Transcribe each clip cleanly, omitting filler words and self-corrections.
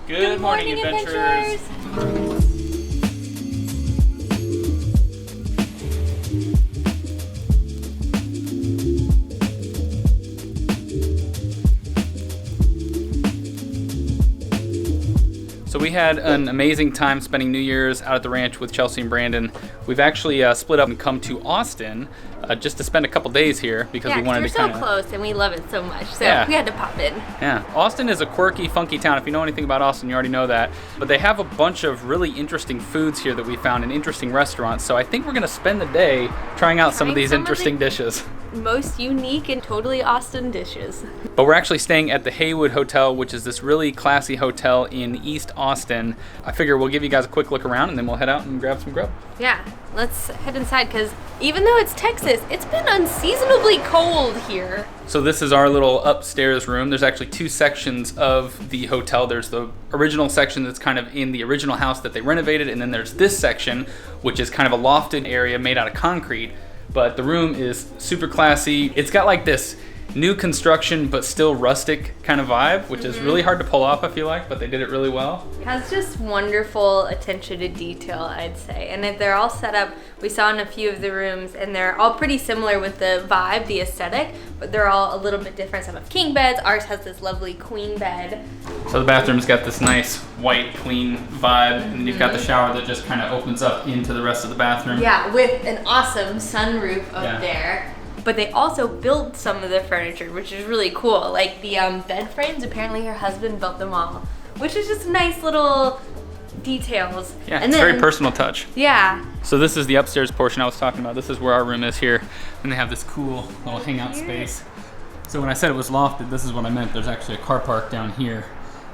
Good morning, adventurers. So we had an amazing time spending New Year's out at the ranch with Chelsea and Brandon. We've actually split up and come to Austin just to spend a couple days here because we wanted to kind of... we're so close and we love it so much, so we had to pop in. Yeah, Austin is a quirky, funky town. If you know anything about Austin, you already know that. But they have a bunch of really interesting foods here that we found in interesting restaurants. So I think we're going to spend the day trying out some of these interesting dishes. Most unique and totally Austin dishes. But we're actually staying at the Haywood Hotel, which is this really classy hotel in East Austin. I figure we'll give you guys a quick look around and then we'll head out and grab some grub. Yeah, let's head inside because even though it's Texas, it's been unseasonably cold here. So this is our little upstairs room. There's actually two sections of the hotel. There's the original section that's kind of in the original house that they renovated, and then there's this section, which is kind of a lofted area made out of concrete. But the room is super classy. It's got like this new construction but still rustic kind of vibe, which is really hard to pull off, I feel like, but they did it really well. It has just wonderful attention to detail, I'd say. And they're all set up, we saw in a few of the rooms, and they're all pretty similar with the vibe, the aesthetic, but they're all a little bit different. Some have king beds, ours has this lovely queen bed. So the bathroom's got this nice white clean vibe, and then you've got the shower that just kind of opens up into the rest of the bathroom. Yeah, with an awesome sunroof up there. But they also built some of the furniture, which is really cool. Like the bed frames, apparently her husband built them all, which is just nice little details. Yeah, and it's a very personal touch. Yeah. So this is the upstairs portion I was talking about. This is where our room is here. And they have this cool little hangout space. So when I said it was lofted, this is what I meant. There's actually a car park down here.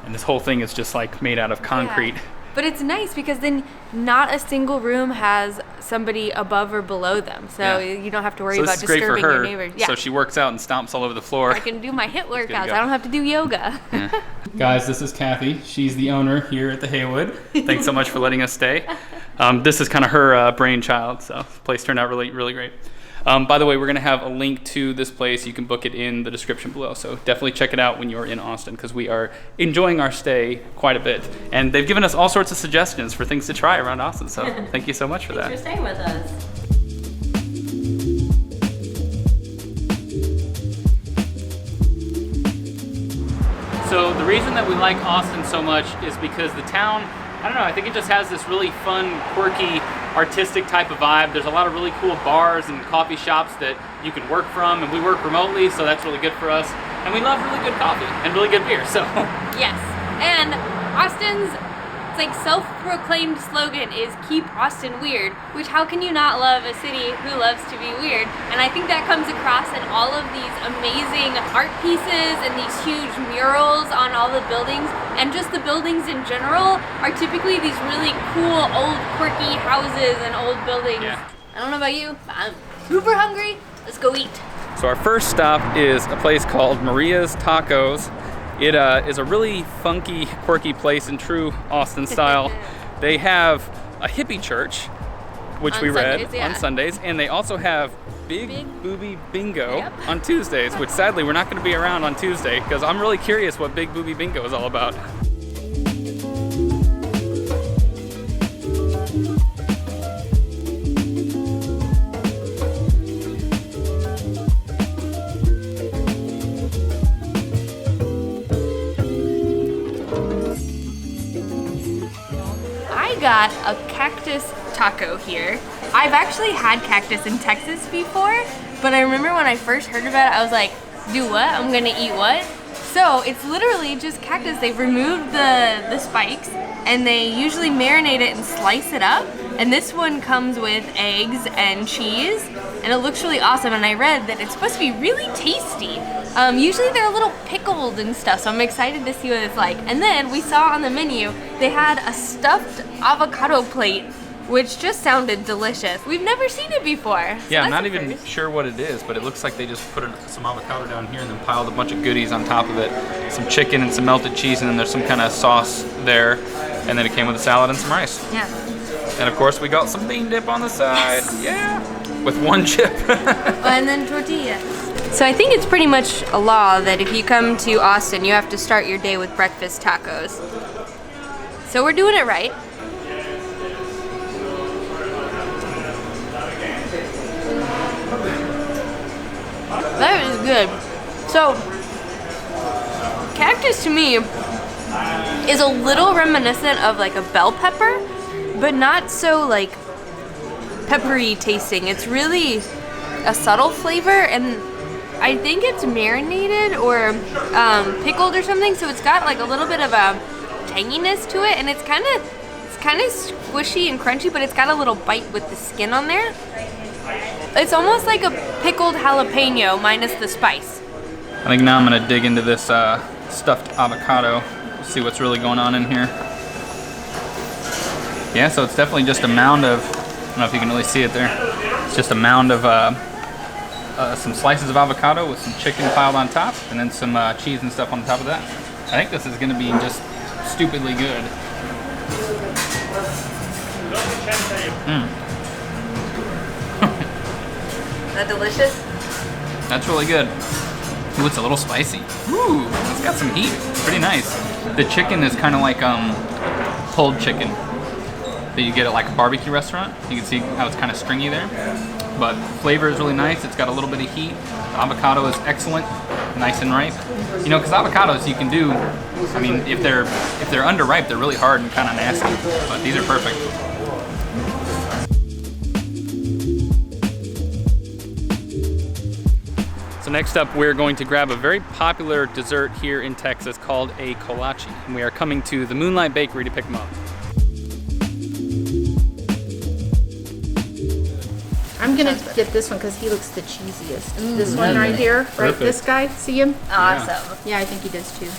And this whole thing is just like made out of concrete. Yeah. But it's nice because then not a single room has somebody above or below them. So you don't have to worry about disturbing your neighbors. Yeah. So she works out and stomps all over the floor. I can do my HIIT workouts. I don't have to do yoga. Yeah. Guys, this is Kathy. She's the owner here at the Haywood. Thanks so much for letting us stay. This is kind of her brainchild, so the place turned out really, really great. By the way, we're going to have a link to this place. You can book it in the description below. So definitely check it out when you're in Austin because we are enjoying our stay quite a bit. And they've given us all sorts of suggestions for things to try around Austin. So thank you so much for that. Thanks for staying with us. So the reason that we like Austin so much is because the town, I don't know, I think it just has this really fun, quirky, artistic type of vibe. There's a lot of really cool bars and coffee shops that you can work from, and we work remotely, so that's really good for us. And we love really good coffee and really good beer, so. Yes, and Austin's self-proclaimed slogan is keep Austin weird, which how can you not love a city who loves to be weird? And I think that comes across in all of these amazing art pieces and these huge murals on all the buildings, and just the buildings in general are typically these really cool old quirky houses and old buildings. Yeah. I don't know about you, but I'm super hungry. Let's go eat. So our first stop is a place called Maria's Tacos. It is a really funky, quirky place in true Austin style. They have a hippie church, which we read on Sundays, and they also have Big Booby Bingo on Tuesdays, which sadly we're not going to be around on Tuesday because I'm really curious what Big Booby Bingo is all about. Got a Cactus Taco here. I've actually had cactus in Texas before, but I remember when I first heard about it, I was like, do what? I'm gonna eat what? So it's literally just cactus. They've removed the spikes and they usually marinate it and slice it up. And this one comes with eggs and cheese, and it looks really awesome. And I read that it's supposed to be really tasty. Usually they're a little pickled and stuff, so I'm excited to see what it's like. And then we saw on the menu, they had a stuffed avocado plate, which just sounded delicious. We've never seen it before. So yeah, I'm not even sure what it is, but it looks like they just put some avocado down here and then piled a bunch of goodies on top of it. Some chicken and some melted cheese, and then there's some kind of sauce there. And then it came with a salad and some rice. Yeah. And of course we got some bean dip on the side. Yes. Yeah. With one chip. And then tortillas. So I think it's pretty much a law that if you come to Austin, you have to start your day with breakfast tacos. So we're doing it right. That is good. So, cactus to me is a little reminiscent of like a bell pepper, but not so like peppery tasting. It's really a subtle flavor, and I think it's marinated or pickled or something, so it's got like a little bit of a tanginess to it, and it's kind of squishy and crunchy, but it's got a little bite with the skin on there. It's almost like a pickled jalapeno minus the spice. I think now I'm gonna dig into this stuffed avocado, see what's really going on in here. Yeah, so it's definitely just a mound of, I don't know if you can really see it there. It's just a mound of some slices of avocado with some chicken piled on top, and then some cheese and stuff on top of that. I think this is gonna be just stupidly good. Is that delicious? That's really good. Ooh, it's a little spicy. Ooh, it's got some heat. It's pretty nice. The chicken is kind of like pulled chicken that you get at like a barbecue restaurant. You can see how it's kind of stringy there. But flavor is really nice. It's got a little bit of heat. The avocado is excellent, nice and ripe. You know, because avocados you can do, I mean, if they're underripe, they're really hard and kind of nasty. But these are perfect. So next up, we're going to grab a very popular dessert here in Texas called a kolache. And we are coming to the Moonlight Bakery to pick them up. I'm gonna get this one because he looks the cheesiest. This one right here, right? This guy, see him? Awesome. Yeah, I think he does too.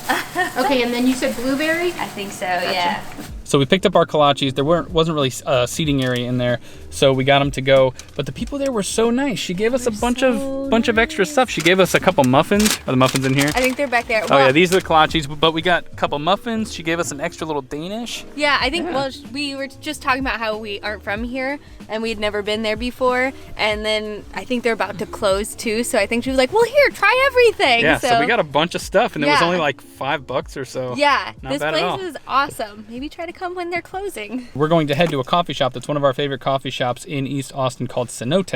Okay, and then you said blueberry? I think so, yeah. So we picked up our kolaches. There wasn't really a seating area in there, so we got them to go. But the people there were so nice. She gave us a bunch of extra stuff. She gave us a couple muffins. Are the muffins in here? I think they're back there. Oh yeah, these are the kolaches. But we got a couple muffins. She gave us an extra little Danish. Yeah, I think, well, we were just talking about how we aren't from here and we'd never been there before. And then I think they're about to close too. So I think she was like, well, here, try everything. Yeah, so we got a bunch of stuff and it was only like $5 or so. Yeah, Not this bad at all. place is awesome. Maybe try to come when they're closing. We're going to head to a coffee shop that's one of our favorite coffee shops in East Austin called Cenote.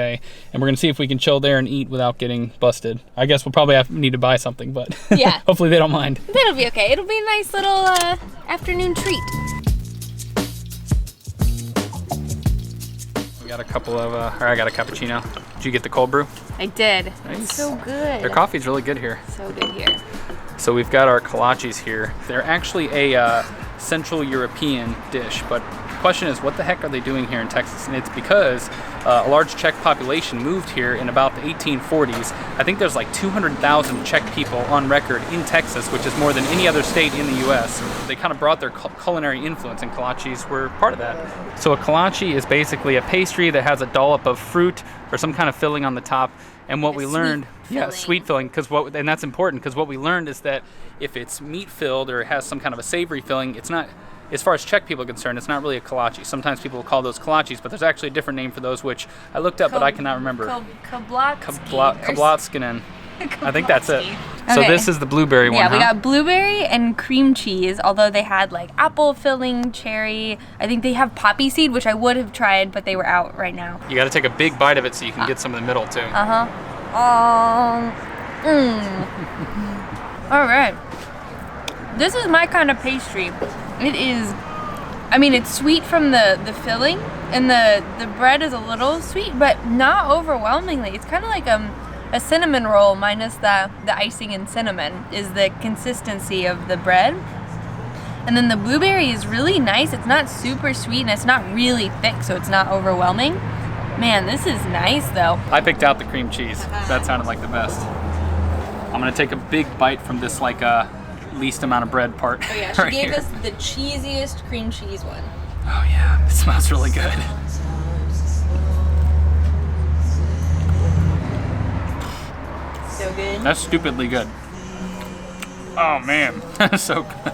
And we're going to see if we can chill there and eat without getting busted. I guess we'll probably need to buy something, but yeah. Hopefully they don't mind. That'll be okay. It'll be a nice little afternoon treat. We got a couple of, I got a cappuccino. Did you get the cold brew? I did. Nice. It's so good. Their coffee's really good here. So good here. So we've got our kolaches here. They're actually a Central European dish, but the question is, what the heck are they doing here in Texas? And it's because a large Czech population moved here in about the 1840s. I think there's like 200,000 Czech people on record in Texas, which is more than any other state in the U.S. They kind of brought their culinary influence, and kolaches were part of that. So a kolache is basically a pastry that has a dollop of fruit or some kind of filling on the top. And what we learned, sweet filling, and that's important because what we learned is that if it's meat filled or it has some kind of a savory filling, it's not, as far as Czech people are concerned, it's not really a kolache. Sometimes people call those kolaches, but there's actually a different name for those, which I looked up, but I cannot remember. Kablatskinen. I think that's it. Okay. So this is the blueberry one, Yeah, we got blueberry and cream cheese, although they had like apple filling, cherry. I think they have poppy seed, which I would have tried, but they were out right now. You got to take a big bite of it so you can get some in the middle too. All right. This is my kind of pastry. It is, I mean, it's sweet from the filling, and the bread is a little sweet, but not overwhelmingly. It's kind of like a cinnamon roll minus the icing and cinnamon is the consistency of the bread. And then the blueberry is really nice. It's not super sweet and it's not really thick, so it's not overwhelming. Man, this is nice though. I picked out the cream cheese. That sounded like the best. I'm gonna take a big bite from this like least amount of bread part. Oh yeah, she right gave here. us the cheesiest cream cheese one. Oh yeah, it smells really good. So good. That's stupidly good. Oh man, that's so good.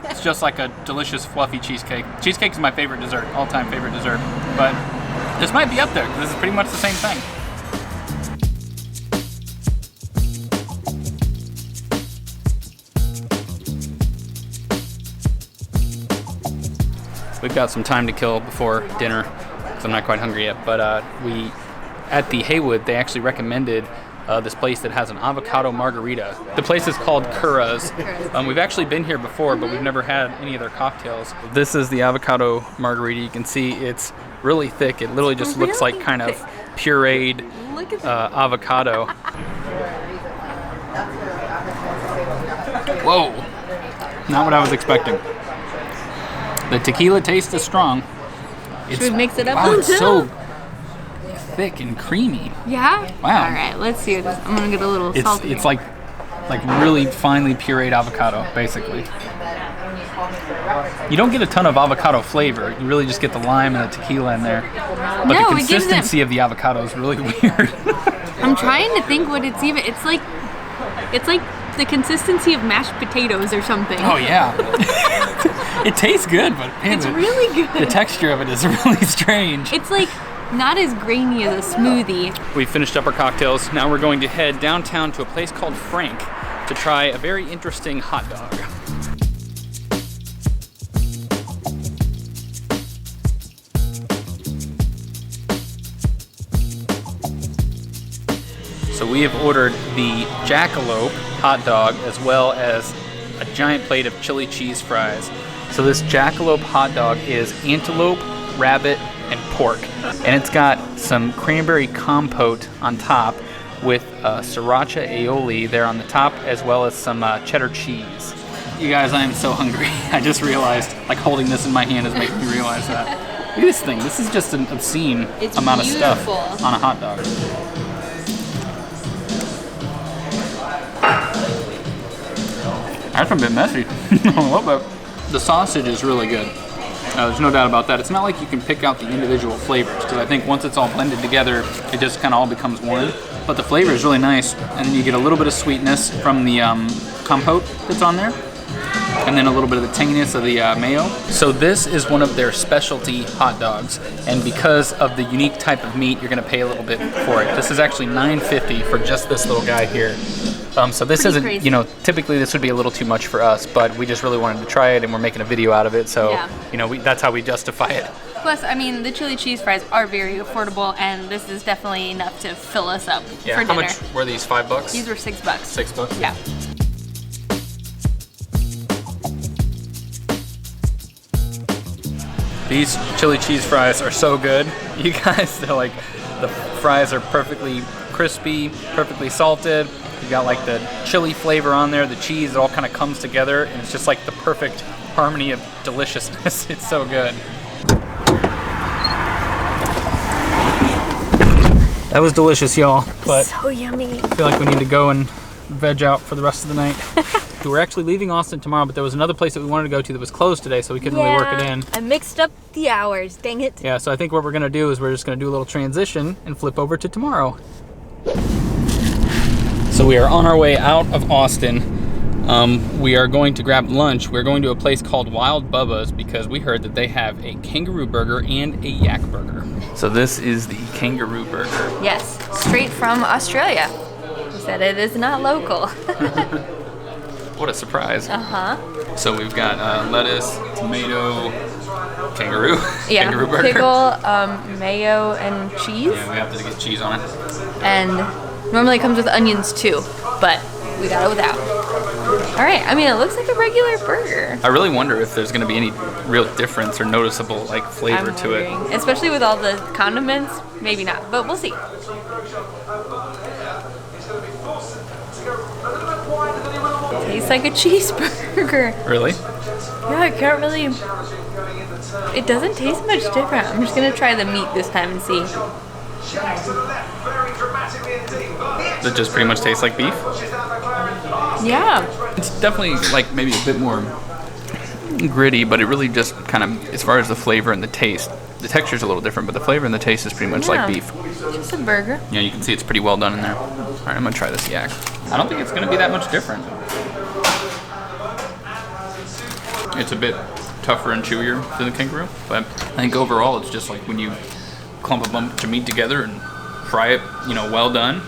It's just like a delicious fluffy cheesecake. Cheesecake is my favorite dessert, all-time favorite dessert. But this might be up there, because this is pretty much the same thing. we've got some time to kill before dinner, because I'm not quite hungry yet. But at the Haywood, they actually recommended this place that has an avocado margarita. The place is called Curra's. We've actually been here before, but we've never had any of their cocktails. This is the avocado margarita. You can see it's really thick. It literally just looks like kind of pureed avocado. Whoa, not what I was expecting. The tequila taste is strong. Should we mix it up? Wow, it's so thick and creamy. Yeah? Wow. All right, let's see this. I'm gonna get a little salty. It's like really finely pureed avocado, basically. You don't get a ton of avocado flavor. You really just get the lime and the tequila in there. But the consistency of the avocado is really weird. I'm trying to think what it's even. It's like the consistency of mashed potatoes or something. Oh yeah. It tastes good, but man, it's really good. The texture of it is really strange. It's like not as grainy as a smoothie. We finished up our cocktails. Now we're going to head downtown to a place called Frank to try a very interesting hot dog. So we have ordered the Jackalope hot dog as well as a giant plate of chili cheese fries. So this Jackalope hot dog is antelope, rabbit, and pork. And it's got some cranberry compote on top with sriracha aioli there on the top, as well as some cheddar cheese. You guys, I am so hungry. I just realized, like, holding this in my hand is making me realize that. Look at this thing. This is just an obscene amount of stuff on a hot dog. That's a bit messy. A little bit. The sausage is really good. There's no doubt about that. It's not like you can pick out the individual flavors, because I think once it's all blended together, it just kind of all becomes one. But the flavor is really nice, and then you get a little bit of sweetness from the compote that's on there, and then a little bit of the tanginess of the mayo. So this is one of their specialty hot dogs, and because of the unique type of meat, you're going to pay a little bit for it. This is actually $9.50 for just this little guy here. So this isn't, crazy. You know, typically this would be a little too much for us, but we just really wanted to try it, and we're making a video out of it, so, you know, that's how we justify it. Plus, I mean, the chili cheese fries are very affordable, and this is definitely enough to fill us up for dinner. How much were these, $5? These were $6. $6? Yeah. These chili cheese fries are so good. You guys, they're like, the fries are perfectly crispy, perfectly salted. You got like the chili flavor on there, the cheese, it all kind of comes together, and it's just like the perfect harmony of deliciousness. It's so good. That was delicious, y'all. But so yummy. I feel like we need to go and veg out for the rest of the night. We're actually leaving Austin tomorrow, but there was another place that we wanted to go to that was closed today, so we couldn't really work it in. I mixed up the hours, dang it. Yeah, so I think what we're gonna do is we're just gonna do a little transition and flip over to tomorrow. So we are on our way out of Austin. We are going to grab lunch. We're going to a place called Wild Bubba's because we heard that they have a kangaroo burger and a yak burger. So this is the kangaroo burger. Yes, straight from Australia. He said it is not local. What a surprise. Uh-huh. So we've got lettuce, tomato, kangaroo. Yeah, kangaroo burger. Pickle, mayo, and cheese. Yeah, we have to get cheese on it. And normally it comes with onions too, but we got it without. All right, I mean, it looks like a regular burger. I really wonder if there's going to be any real difference or noticeable like flavor to it. Especially with all the condiments, maybe not, but we'll see. Tastes like a cheeseburger. Really? Yeah, I can't really. It doesn't taste much different. I'm just gonna try the meat this time and see. Does it just pretty much taste like beef? Yeah. It's definitely like maybe a bit more gritty, but it really just kind of, as far as the flavor and the taste, the texture's a little different, but the flavor and the taste is pretty much like beef. Just a burger. Yeah, you can see it's pretty well done in there. All right, I'm gonna try this yak. I don't think it's gonna be that much different. It's a bit tougher and chewier than the kangaroo, but I think overall it's just like when you clump a bunch of meat together and fry it, you know, well done,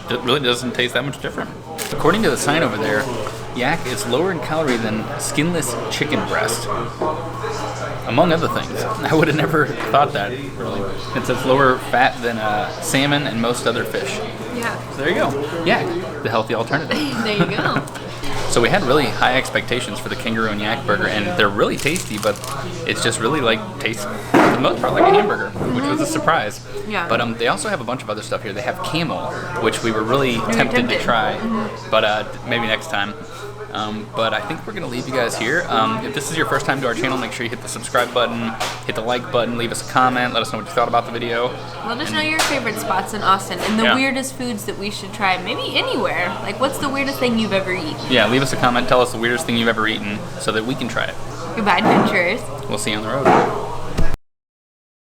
it really doesn't taste that much different. According to the sign over there, yak is lower in calorie than skinless chicken breast, among other things. I would have never thought that, really. It says lower fat than salmon and most other fish. Yeah. So there you go. Yak, the healthy alternative. There you go. So we had really high expectations for the kangaroo and yak burger, and they're really tasty, but it's just really tastes for the most part like a hamburger, which was a surprise. Yeah. But they also have a bunch of other stuff here. They have camel, which we were really tempted to try, but maybe next time. But I think we're going to leave you guys here. If this is your first time to our channel, make sure you hit the subscribe button, hit the like button, leave us a comment, let us know what you thought about the video. Let us know your favorite spots in Austin and the weirdest foods that we should try, maybe anywhere. Like, what's the weirdest thing you've ever eaten? Yeah, leave us a comment, tell us the weirdest thing you've ever eaten so that we can try it. Goodbye, adventurers. We'll see you on the road.